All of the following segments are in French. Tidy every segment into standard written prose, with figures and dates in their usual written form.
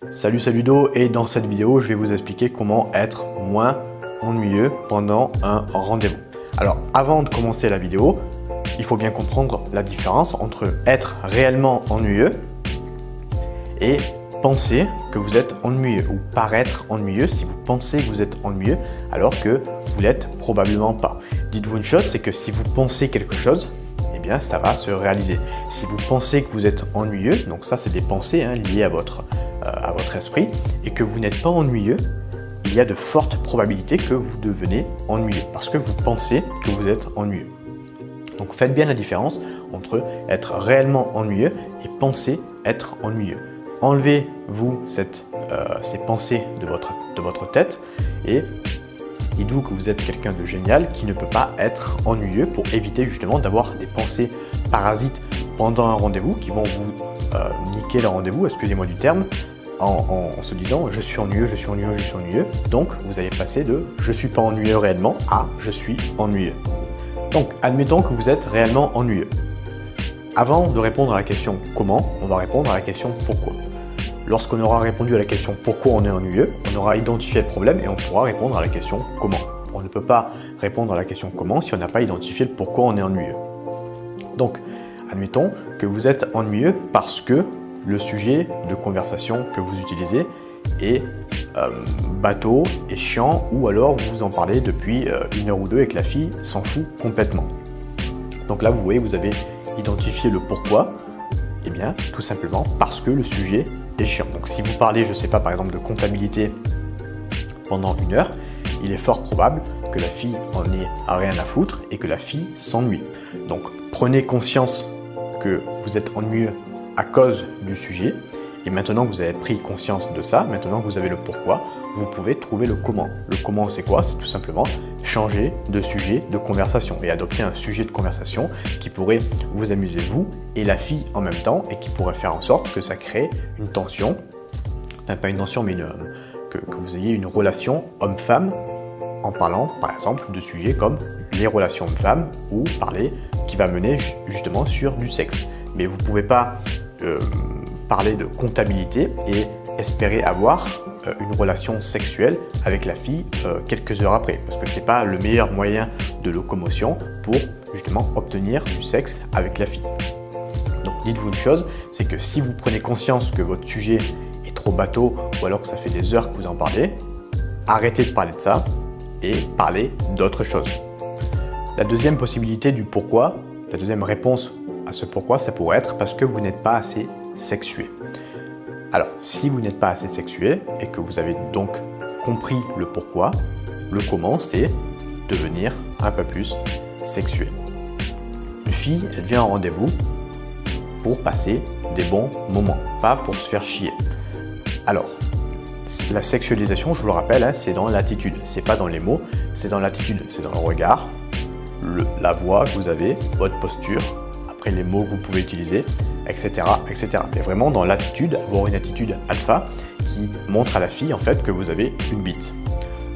Salut Do, et dans cette vidéo je vais vous expliquer comment être moins ennuyeux pendant un rendez-vous. Alors avant de commencer la vidéo, il faut bien comprendre la différence entre être réellement ennuyeux et penser que vous êtes ennuyeux, ou paraître ennuyeux si vous pensez que vous êtes ennuyeux alors que vous l'êtes probablement pas. Dites-vous une chose, c'est que si vous pensez quelque chose, eh bien ça va se réaliser. Si vous pensez que vous êtes ennuyeux, donc ça c'est des pensées liées à votre esprit, et que vous n'êtes pas ennuyeux, il y a de fortes probabilités que vous devenez ennuyeux parce que vous pensez que vous êtes ennuyeux. Donc faites bien la différence entre être réellement ennuyeux et penser être ennuyeux. Enlevez-vous ces pensées de votre tête et dites-vous que vous êtes quelqu'un de génial qui ne peut pas être ennuyeux pour éviter justement d'avoir des pensées parasites pendant un rendez-vous qui vont vous niquer le rendez-vous, excusez-moi du terme, en se disant je suis ennuyeux, je suis ennuyeux, je suis ennuyeux. Donc vous allez passer de je suis pas ennuyeux réellement à je suis ennuyeux. Donc admettons que vous êtes réellement ennuyeux. Avant de répondre à la question comment, on va répondre à la question pourquoi. Lorsqu'on aura répondu à la question pourquoi on est ennuyeux, on aura identifié le problème et on pourra répondre à la question comment. On ne peut pas répondre à la question comment si on n'a pas identifié le pourquoi on est ennuyeux. Donc, admettons que vous êtes ennuyeux parce que le sujet de conversation que vous utilisez est bateau, est chiant, ou alors vous en parlez depuis une heure ou deux et que la fille s'en fout complètement. Donc là, vous voyez, vous avez identifié le pourquoi. Eh bien, tout simplement parce que le sujet est chiant. Donc si vous parlez, je ne sais pas, par exemple de comptabilité pendant une heure, il est fort probable que la fille en ait rien à foutre et que la fille s'ennuie. Donc prenez conscience que vous êtes ennuyeux à cause du sujet, et maintenant que vous avez pris conscience de ça, maintenant que vous avez le pourquoi, vous pouvez trouver le comment. Le comment, c'est quoi? C'est tout simplement changer de sujet de conversation et adopter un sujet de conversation qui pourrait vous amuser vous et la fille en même temps et qui pourrait faire en sorte que ça crée une tension, enfin pas une tension mais que vous ayez une relation homme-femme en parlant par exemple de sujets comme les relations hommes-femmes ou parler qui va mener justement sur du sexe. Mais vous ne pouvez pas parler de comptabilité et espérer avoir une relation sexuelle avec la fille quelques heures après, parce que ce n'est pas le meilleur moyen de locomotion pour justement obtenir du sexe avec la fille. Donc dites-vous une chose, c'est que si vous prenez conscience que votre sujet est trop bateau ou alors que ça fait des heures que vous en parlez, arrêtez de parler de ça et parlez d'autre chose. La deuxième possibilité du pourquoi, la deuxième réponse à ce pourquoi, ça pourrait être parce que vous n'êtes pas assez sexué. Alors, si vous n'êtes pas assez sexué et que vous avez donc compris le pourquoi, le comment, c'est devenir un peu plus sexué. Une fille, elle vient en rendez-vous pour passer des bons moments, pas pour se faire chier. Alors, la sexualisation, je vous le rappelle, c'est dans l'attitude, c'est pas dans les mots, c'est dans l'attitude, c'est dans le regard, la voix que vous avez, votre posture, après les mots que vous pouvez utiliser, etc., etc. Mais vraiment dans l'attitude, avoir une attitude alpha qui montre à la fille en fait que vous avez une bite.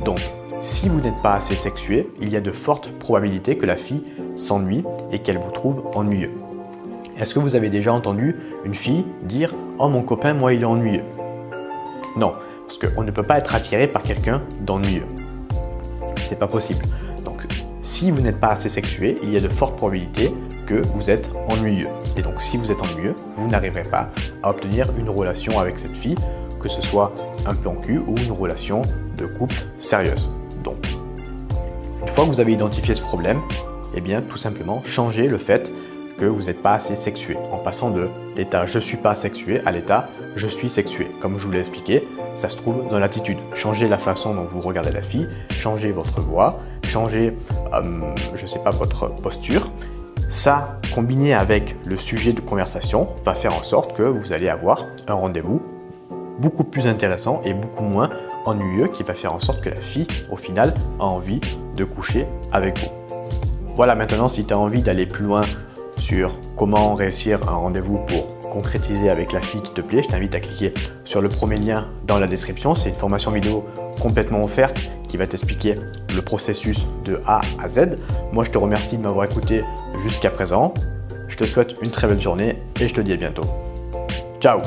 Donc, si vous n'êtes pas assez sexué, il y a de fortes probabilités que la fille s'ennuie et qu'elle vous trouve ennuyeux. Est-ce que vous avez déjà entendu une fille dire « Oh mon copain, moi il est ennuyeux ». Non, parce qu'on ne peut pas être attiré par quelqu'un d'ennuyeux. C'est pas possible. Donc, si vous n'êtes pas assez sexué, il y a de fortes probabilités que vous êtes ennuyeux. Et donc si vous êtes ennuyeux, vous n'arriverez pas à obtenir une relation avec cette fille, que ce soit un plan cul ou une relation de couple sérieuse. Donc, une fois que vous avez identifié ce problème, eh bien tout simplement changez le fait que vous n'êtes pas assez sexué, en passant de l'état je suis pas sexué à l'état je suis sexué. Comme je vous l'ai expliqué, ça se trouve dans l'attitude. Changez la façon dont vous regardez la fille, changez votre voix, changez, je sais pas, votre posture. Ça, combiné avec le sujet de conversation, va faire en sorte que vous allez avoir un rendez-vous beaucoup plus intéressant et beaucoup moins ennuyeux, qui va faire en sorte que la fille, au final, a envie de coucher avec vous. Voilà, maintenant, si tu as envie d'aller plus loin sur comment réussir un rendez-vous pour concrétiser avec la fille qui te plaît, je t'invite à cliquer sur le premier lien dans la description. C'est une formation vidéo complètement offerte qui va t'expliquer le processus de A à Z. Moi, je te remercie de m'avoir écouté jusqu'à présent. Je te souhaite une très belle journée et je te dis à bientôt. Ciao!